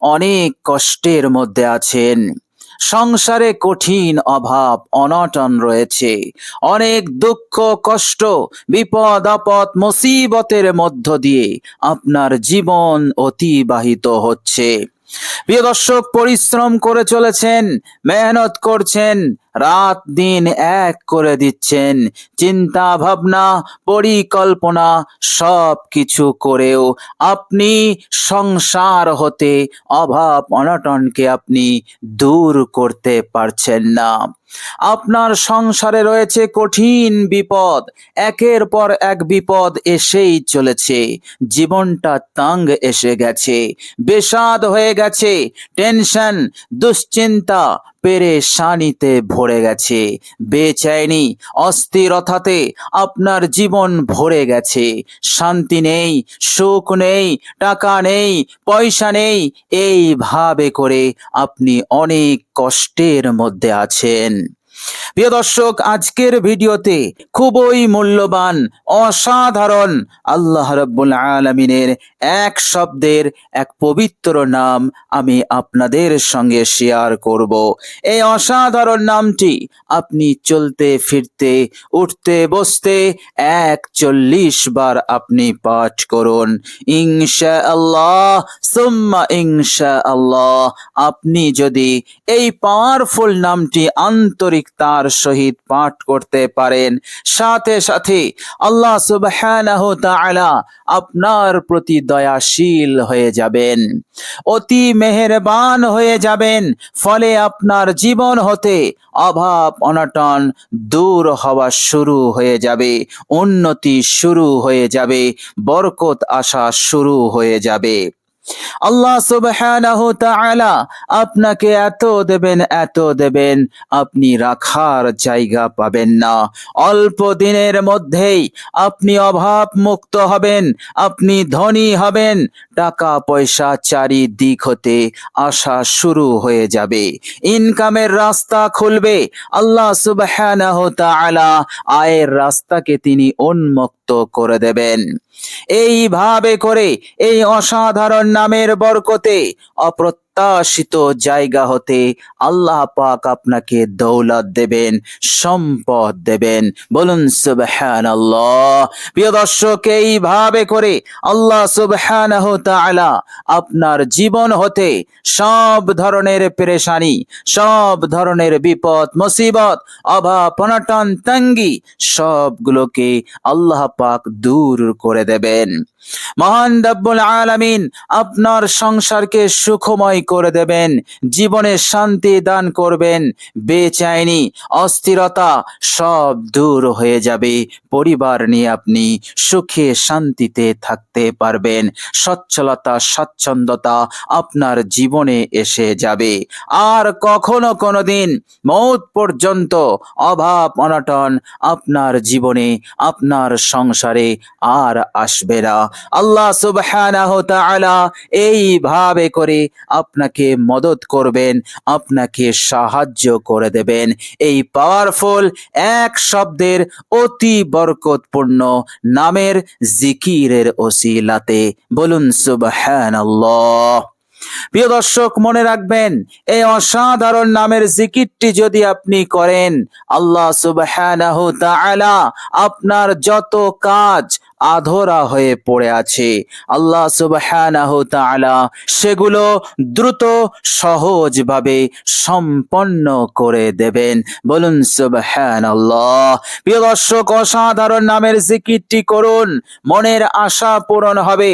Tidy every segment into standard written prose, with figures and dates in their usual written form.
অনেক কষ্টের মধ্যে আছেন। সংসারে কঠিন অভাব অনটন রয়েছে। অনেক দুঃখ কষ্ট বিপদ আপদ মুসিবতের মধ্য দিয়ে আপনার জীবন অতিবাহিত হচ্ছে। প্রিয় দর্শক, পরিশ্রম করে চলেছেন, মেহনত করছেন, রাত দিন এক করে দিচ্ছেন, চিন্তা ভাবনা পরিকল্পনা সব কিছু করেও আপনি সংসার হতে অভাব অনটনকে আপনি দূর করতে পারছেন না। আপনার সংসারে রয়েছে কঠিন বিপদ, একের পর এক বিপদ এসেই চলেছে। জীবনটা তাঙ্গ এসে গেছে, বেসাদ হয়ে গেছে, টেনশন দুশ্চিন্তা পেরেশানিতে ভরে গেছে, বেচैनी অস্থিরতাতে আপনার জীবন ভরে গেছে। শান্তি নেই, সুখ নেই, টাকা নেই, পয়সা নেই, এইভাবে করে আপনি অনেক কষ্টের মধ্যে আছেন। প্রিয় দর্শক, আজকের ভিডিওতে খুবই মূল্যবান অসাধারণ আল্লাহ রাব্বুল আলামিনের এক শব্দের এক পবিত্র নাম আমি আপনাদের সঙ্গে শেয়ার করব। এই অসাধারণ নামটি আপনি চলতে ফিরতে উঠতে বসতে ৪১ বার আপনি পাঠ করুন। ইনশাআল্লাহ সুম্মা ইনশাআল্লাহ, আপনি যদি এই পাওয়ারফুল নামটি আন্তরিকতার সহিত পাঠ করতে পারেন, সাথে সাথে আল্লাহ সুবহানাহু তাআলা আপনার প্রতি দয়াশীল হয়ে যাবেন, অতি মেহেরবান হয়ে যাবেন। ফলে আপনার জীবন হতে অভাব অনটন দূর হওয়া শুরু হয়ে যাবে, উন্নতি শুরু হয়ে যাবে, বরকত আসা শুরু হয়ে যাবে। আল্লাহ সুবহানাহু তাআলা আপনাকে এত দেবেন, আপনি রাখার জায়গা পাবেন না। অল্প দিনের মধ্যেই আপনি অভাব মুক্ত হবেন, আপনি ধনী হবেন, টাকা পয়সা চারিদিক হতে আসা শুরু হয়ে যাবে, ইনকামের রাস্তা খুলবে। আল্লাহ সুবহানাহু তাআলা আয়ের রাস্তাকে তিনি উন্মুক্ত করে দেবেন। এইভাবে করে এই অসাধারণ নামের বরকতে অপ্রত্যাশিত জায়গা হতে আল্লাহ পাক আপনাকে দৌলত দেবেন, সম্পদ দেবেন। বলুন সুবহানাল্লাহ। প্রিয় দর্শক, এইভাবে করে আল্লাহ সুবহানাহু তাআলা আপনার জীবন হতে সব ধরনের পেরেশানি, সব ধরনের বিপদ মুসিবত অভাব অনটন তঙ্গি সবগুলোকে আল্লাহ পাক দূর করে দেবেন। মহান রব্বুল আলামিন আপনার সংসারকে সুখময় করে দেবেন, জীবনে শান্তি দান করবেন, বেচैनी অস্থিরতা সব দূর হয়ে যাবে, পরিবার নিয়ে আপনি সুখে শান্তিতে থাকতে পারবেন, সচ্ছলতা স্বাচ্ছন্দ্যতা আপনার জীবনে এসে যাবে। আর কখনো কোনোদিন মৌত পর্যন্ত অভাব অনটন আপনার জীবনে আপনার সংসারে আর আসবে না। আল্লাহ সুবহানাহু তাআলা এইভাবে করে আপনাকে মদত করবেন, আপনাকে সাহায্য করে দেবেন। এই পাওয়ারফুল এক শব্দের অতি বরকতপূর্ণ নামের জিকিরের ওসিলাতে। বলুন সুবহানাল্লাহ। প্রিয় দর্শক, মনে রাখবেন, এই অসাধারণ নামের জিকিরটি যদি আপনি করেন, আল্লাহ সুবহানাহু তাআলা আপনার যত কাজ আধরা হয়ে পড়ে আছে, আল্লাহ সুবহানাহু তাআলা সেগুলো দ্রুত সহজভাবে সম্পন্ন করে দেবেন। বলুন সুবহানাল্লাহ। প্রিয় দর্শক, অসাধারণ নামের জিকিরটি করুন, মনের আশা পূরণ হবে,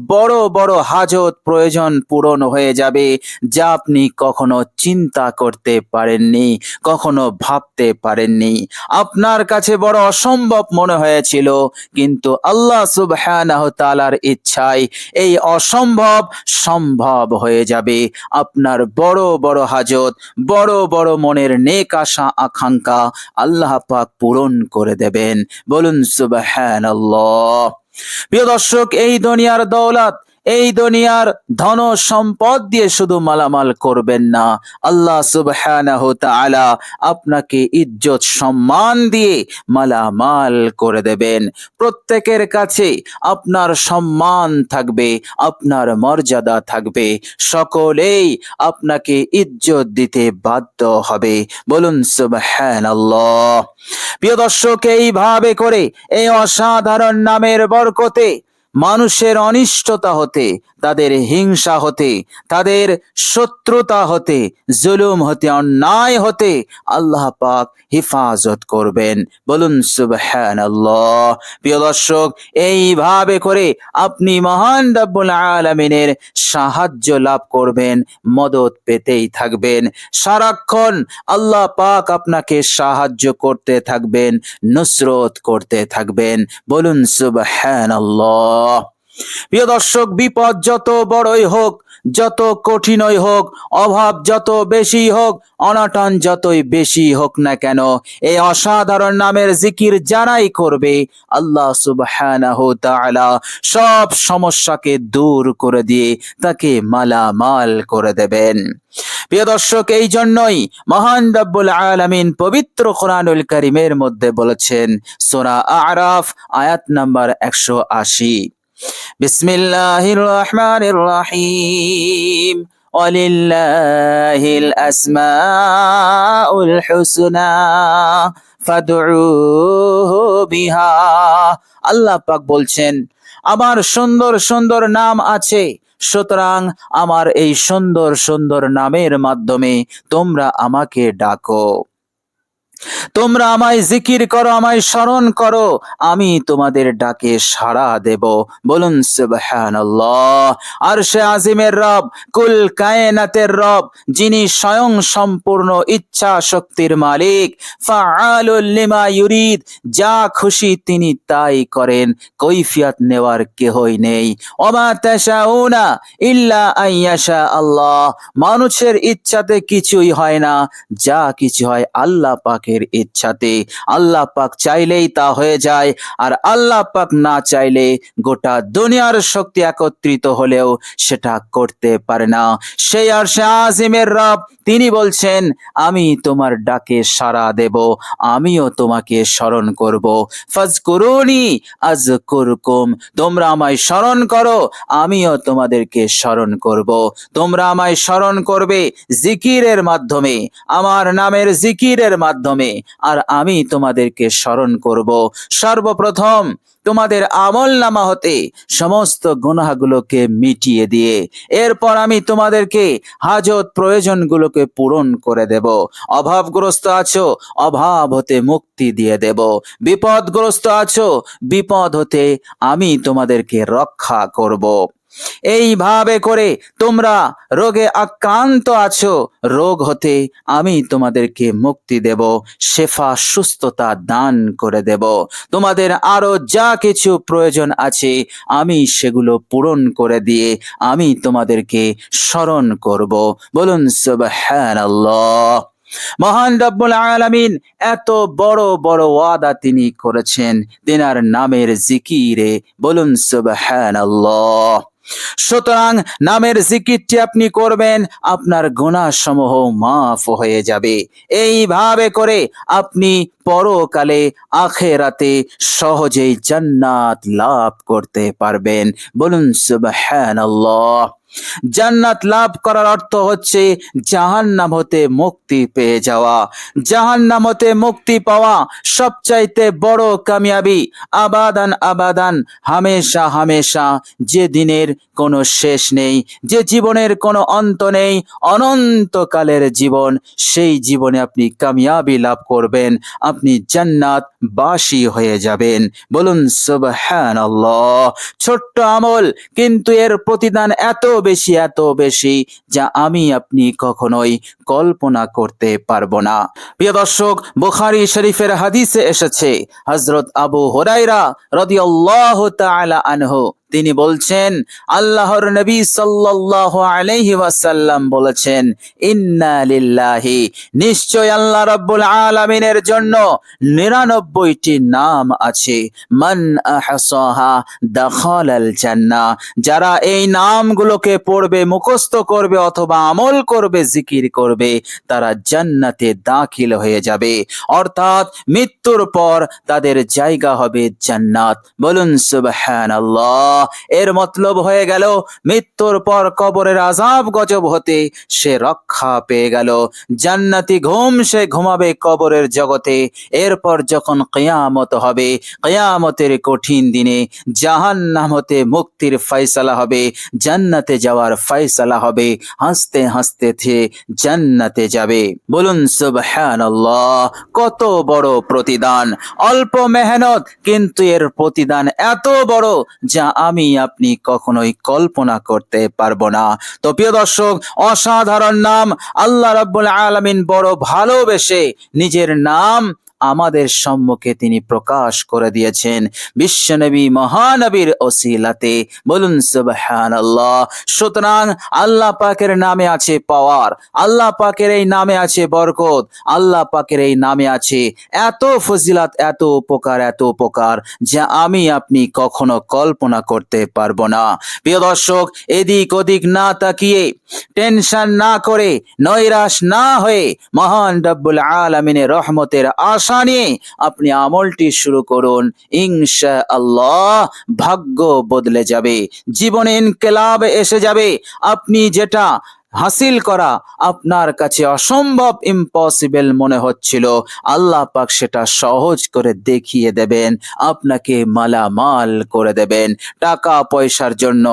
বড় বড় হাজত প্রয়োজন পূরণ হয়ে যাবে, যা আপনি কখনো চিন্তা করতে পারেননি, কখনো ভাবতে পারেননি। আপনার কাছে বড় অসম্ভব মনে হয়েছিল, কিন্তু আল্লাহ সুবহানাহু তাআলার ইচ্ছায় এই অসম্ভব সম্ভব হয়ে যাবে। আপনার বড় বড় হাজত, বড় বড় মনের নেক আশা আকাঙ্ক্ষা আল্লাহ পাক পূরণ করে দেবেন। বলুন সুবহানাল্লাহ। প্রিয় দর্শক, এই দুনিয়ার দৌলত, এই দুনিয়ার ধন সম্পদ দিয়ে শুধু মালামাল করবেন না, আল্লাহ সুবহানাহু তাআলা আপনাকে ইজ্জত সম্মান দিয়ে মালামাল করে দেবেন। প্রত্যেকের কাছে আপনার সম্মান থাকবে, আপনার মর্যাদা থাকবে, সকলেই আপনাকে ইজ্জত দিতে বাধ্য হবে। বলুন সুবহানাল্লাহ। প্রিয় দর্শক, এইভাবে করে এই অসাধারণ নামের বরকতে মানুষের অনিষ্টতা হতে, তাদের হিংসা হতে, তাদের শত্রুতা হতে, জুলুম হতে, অন্যায় হতে আল্লাহ পাক হিফাজত করবেন। বলুন সুবহানাল্লাহ। প্রিয় দর্শক, এইভাবে করে আপনি মহান রব্বুল আলামিনের সাহায্য লাভ করবেন, মদত পেতেই থাকবেন। সারাক্ষণ আল্লাহ পাক আপনাকে সাহায্য করতে থাকবেন, নুসরত করতে থাকবেন। বলুন সুবহানাল্লাহ। প্রিয় দর্শক, বিপদ যত বড়ই হোক, যত কঠিনই হোক, অভাব যত বেশি হোক, অনটন যতই বেশি হোক না কেন, এই অসাধারণ নামের জিকির যারাই করবে, আল্লাহ সুবহানাহু তাআলা সব সমস্যাকে দূর করে দিয়ে তাকে মালামাল করে দেবেন। প্রিয় দর্শক, এই জন্যই মহান রব্বুল আলামিন পবিত্র কোরআনুল কারীমের মধ্যে বলেছেন, সূরা আ'রাফ আয়াত নাম্বার 180, বিসমিল্লাহির রহমানির রহিম, ওয়ালিল্লাহিল আসমাউল হুসনা ফাদউহু বিহা। আল্লাহ পাক বলছেন, আমার সুন্দর সুন্দর নাম আছে, সুতরাং আমার এই সুন্দর সুন্দর নামের মাধ্যমে তোমরা আমাকে ডাকো, তোমরা আমায় জিকির করো, আমায় স্মরণ করো, আমি তোমাদের ডাকে সাড়া দেব। বলুন সুবহানাল্লাহ। আরশে আজিমের রব, কুল কায়নাতের রব, যিনি স্বয়ং সম্পূর্ণ ইচ্ছা শক্তির মালিক, ফাআলুল লিমা ইউরিদ, যা খুশি তিনি তাই করেন, কৈফিয়ত নেওয়ার কেহই নেই। ওমা তাশাউনা ইল্লা আইয়াশা আল্লাহ, মানুষের ইচ্ছাতে কিছুই হয় না, যা কিছু হয় আল্লাহ পাকের ইচ্ছাতে। আল্লাহ পাক চাইলেই তা হয়ে যায়, আর আল্লাহ পাক না চাইলে গোটা দুনিয়ার শক্তি একত্রিত হলেও সেটা করতে পারে না। সেই আরশে আজিমের রব, তিনি বলছেন, আমি তোমার ডাকে সাড়া দেব, আমিও তোমাকে স্মরণ করব। ফাজকুরুনি আযকুরকুম, তোমরা আমায় স্মরণ করো, আমিও তোমাদেরকে স্মরণ করব। তোমরা আমায় স্মরণ করবে জিকিরের মাধ্যমে, আমার নামের জিকিরের মাধ্যমে, আর আমি তোমাদেরকে স্মরণ করব। সর্বপ্রথম তোমাদের আমলনামা হতে সমস্ত গুনাহগুলোকে মিটিয়ে দিয়ে, এরপর আমি তোমাদেরকে হাজত প্রয়োজনগুলোকে পূরণ করে দেব। অভাবগ্রস্ত আছো, অভাব হতে মুক্তি দিয়ে দেব। বিপদগ্রস্ত আছো, বিপদ হতে আমি তোমাদেরকে রক্ষা করব। এইভাবে করে তোমরা রোগে আক্রান্ত আছো, রোগ হতে আমি তোমাদেরকে মুক্তি দেব, শেফা সুস্থতা দান করে দেব। তোমাদের আরো যা কিছু প্রয়োজন আছে আমি সেগুলো পূরণ করে দিয়ে আমি তোমাদেরকে স্মরণ করব। বলুন সুবহানাল্লাহ। মহান রব্বুল আলামিন এত বড় বড় ওয়াদা তিনি করেছেন তিনার নামের জিকিরে। বলুন সুবহানাল্লাহ। সুতরাং নামের জিকিরটি আপনি করবেন, আপনার গুনাহ সমূহ মাফ হয়ে যাবে। এইভাবে করে আপনি পরকালে আখিরাতে সহজেই জান্নাত লাভ করতে পারবেন। বলুন সুবহানাল্লাহ। জান্নাত লাভ করার অর্থ হচ্ছে জাহান্নাম হতে মুক্তি পেয়ে যাওয়া। জাহান্নাম হতে মুক্তি পাওয়া সবচাইতে বড় কামিয়াবি। আবাদান আবাদান, হামেশা হামেশা, যে দিনের কোনো শেষ নেই, যে জীবনের কোনো অন্ত নেই, অনন্তকালের জীবন, সেই জীবনে আপনি কামিয়াবি লাভ করবেন, আপনি জান্নাত বাসী হয়ে যাবেন। বলুন সুবহানাল্লাহ। ছোট্ট আমল, কিন্তু এর প্রতিদান এত বেশি, এত বেশি, যা আমি আপনি কখনোই কল্পনা করতে পারবো না। প্রিয় দর্শক, বুখারী শরীফের হাদিসে এসেছে, হযরত আবু হুরায়রা রাদিয়াল্লাহু তাআলা আনহু তিনি বলছেন, আল্লাহর নবী সাল্লাল্লাহু আলাইহি ওয়াসাল্লাম বলেছেন, ইন্না লিল্লাহি, নিশ্চয় আল্লাহ রাব্বুল আলামিনের জন্য 99টি নাম আছে। মান আহসাহা দাখালাল জান্নাহ, যারা এই নামগুলোকে পড়বে, মুখস্থ করবে অথবা আমল করবে, জিকির করবে, তারা জান্নাতে দাখিল হয়ে যাবে। অর্থাৎ মৃত্যুর পর তাদের জায়গা হবে জান্নাত। বলুন সুবহানাল্লাহ। এর মতলব হয়ে গেল, মৃত্যুর পর কবরের আযাব গজব হতে সে রক্ষা পেয়ে গেল। জান্নাতি ঘুম সে ঘুমাবে কবরের জগতে। এরপর যখন কিয়ামত হবে, কিয়ামতের কঠিন দিনে জাহান্নাম হতে মুক্তির ফয়সালা হবে, জান্নাতে যাওয়ার ফয়সালা হবে। হাসতে হাসতে সে জান্নাতে যাবে। বলুন সুবহানাল্লাহ। কত বড় প্রতিদান! অল্প মেহনত, কিন্তু এর প্রতিদান এত বড় যা আমি আপনি কখনোই কল্পনা করতে পারবো না। তো প্রিয় দর্শক, অসাধারণ নাম। আল্লাহ রাব্বুল আলামিন বড় ভালোবেসে নিজের নাম আমাদের সম্মুখে তিনি প্রকাশ করে দিয়েছেন বিশ্বনবী মহানবীর ওসিলাতে। বলুন সুবহানাল্লাহ। সুতরাং আল্লাহ পাকের নামে আছে পাওয়ার, আল্লাহ পাকের এই নামে আছে বরকত, আল্লাহ পাকের এই নামে আছে এত ফজিলত, এত উপকার, এত উপকার যা আমি আপনি কখনো কল্পনা করতে পারবো না। প্রিয় দর্শক, এদিক ওদিক না তাকিয়ে, টেনশন না করে, নৈরাশ না হয়ে মহান রব্বুল আলামিনের রহমতের আশা নিয়ে আপনি আমলটি শুরু করুন। ইনশাআল্লাহ ভাগ্য বদলে যাবে, জীবনে ইনকিলাব এসে যাবে। আপনি যেটা হাসিল করা আপনার কাছে অসম্ভব, ইম্পসিবল মনে হচ্ছিল, আল্লাহ পাক সেটা সহজ করে দেখিয়ে দেবেন, আপনাকে মালামাল করে দেবেন। টাকা পয়সার জন্য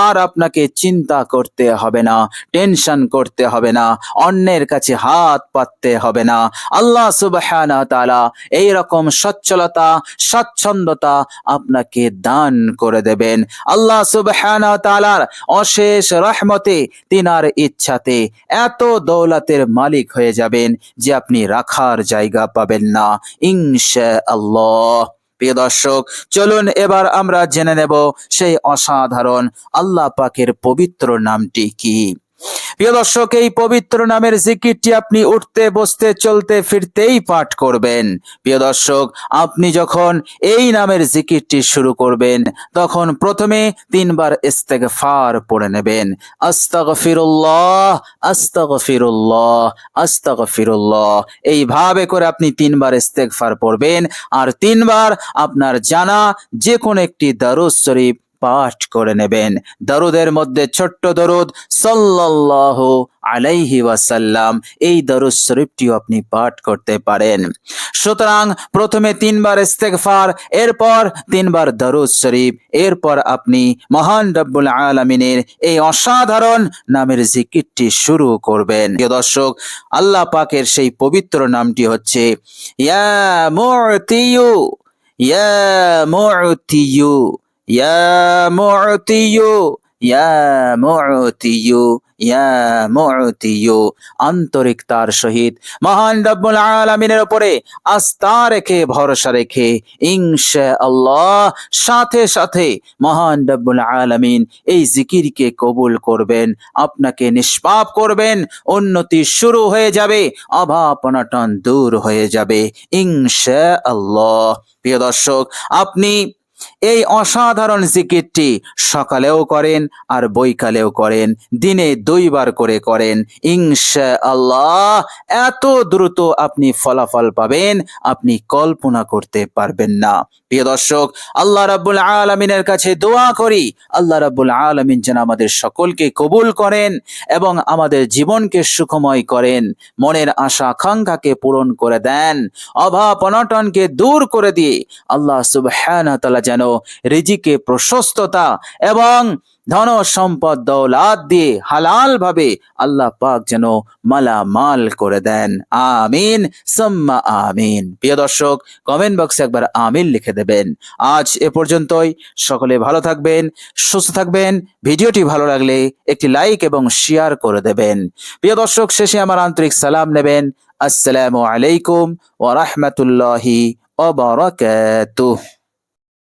আর আপনাকে চিন্তা করতে হবে না, টেনশন করতে হবে না, অন্যের কাছে হাত পাততে হবে না। আল্লাহ সুবহানাহু ওয়া তাআলা এই রকম সচ্ছলতা, স্বাচ্ছন্দ্যতা আপনাকে দান করে দেবেন। আল্লাহ সুবহানাহু ওয়া তাআলার অশেষ রহমতে, তিনার ইচ্ছাতে এত দৌলতের মালিক হয়ে যাবেন যে আপনি রাখার জায়গা পাবেন না ইনশাআল্লাহ। প্রিয় দর্শক, চলুন এবার আমরা জেনে নেব সেই অসাধারণ আল্লাহ পাকের পবিত্র নামটি কি। প্রিয় দর্শক, এই পবিত্র নামের জিকিরটি আপনি উঠতে, বসতে, চলতে, ফিরতেই পাঠ করবেন। প্রিয় দর্শক, আপনি যখন এই নামের জিকিরটি শুরু করবেন তখন প্রথমে 3 বার ইস্তেগফার পড়ে নেবেন। আস্তাগফিরুল্লাহ, আস্তাগফিরুল্লাহ, আস্তাগফিরুল্লাহ। এইভাবে করে আপনি 3 বার ইস্তেগফার পড়বেন আর 3 বার আপনার জানা যে কোনো একটি দরুদ শরীফ পাঠ করে নেবেন। দরুদের মধ্যে ছোট্ট দরুদ সাল্লাল্লাহু আলাইহি ওয়াসাল্লাম, এই দরুদ শরীফটিও আপনি পাঠ করতে পারেন। সুতরাং প্রথমে 3 বার ইস্তেগফার, এরপর 3 বার দরুদ শরীফ, এরপর আপনি মহান রব্বুল আলামিনের এই অসাধারণ নামের জিকিরটি শুরু করবেন। প্রিয় দর্শক, আল্লাহ পাকের সেই পবিত্র নামটি হচ্ছে ইয়া মু'তিয়ু, ইয়া মু'তিয়ু, ইয়া মু'তিয়ু, ইয়া মু'তিয়ু, ইয়া মু'তিয়ু। আন্তরিকতার সহিত মহান রব্বুল আলামিনের উপরে আস্থা রেখে, ভরসা রেখে ইনশাআল্লাহ সাথে সাথে মহান রব্বুল আলামিন এই জিকিরকে কবুল করবেন, আপনাকে নিষ্পাপ করবেন, উন্নতি শুরু হয়ে যাবে, অভাব অনটন দূর হয়ে যাবে ইনশাআল্লাহ। প্রিয় দর্শক, আপনি এই অসাধারণ জিকিরটি সকালেও করেন আর বৈকালেও করেন, দিনে 2 বার করে করেন, ইনশাআল্লাহ এত দ্রুত আপনি ফলাফল পাবেন আপনি কল্পনা করতে পারবেন না। প্রিয় দর্শক, আল্লাহ রাব্বুল আলামিনের কাছে দোয়া করি, আল্লাহ রাব্বুল আলামিন যেন আমাদের সকলকে কবুল করেন এবং আমাদের জীবনকে সুখময় করেন, মনের আশা আকাঙ্ক্ষাকে পূরণ করে দেন, অভাব অনটনকে দূর করে দিয়ে আল্লাহ সুবহানাহু ওয়া তাআলা যেন রিজিকে প্রশস্ততা এবং ধন সম্পদ দৌলত দিয়ে হালাল ভাবে আল্লাহ পাক যেন মালামাল করে দেন। আমিন সুম্মা আমিন। প্রিয় দর্শক, কমেন্ট বক্সে একবার আমিন লিখে দেবেন। আজ এ পর্যন্তই। সকলে ভালো থাকবেন, সুস্থ থাকবেন। ভিডিওটি ভালো লাগলে একটি লাইক এবং শেয়ার করে দেবেন। প্রিয় দর্শক, শেষে আমার আন্তরিক সালাম নেবেন। আসসালামু আলাইকুম ওয়া রাহমাতুল্লাহি ওয়া বারাকাতুহু।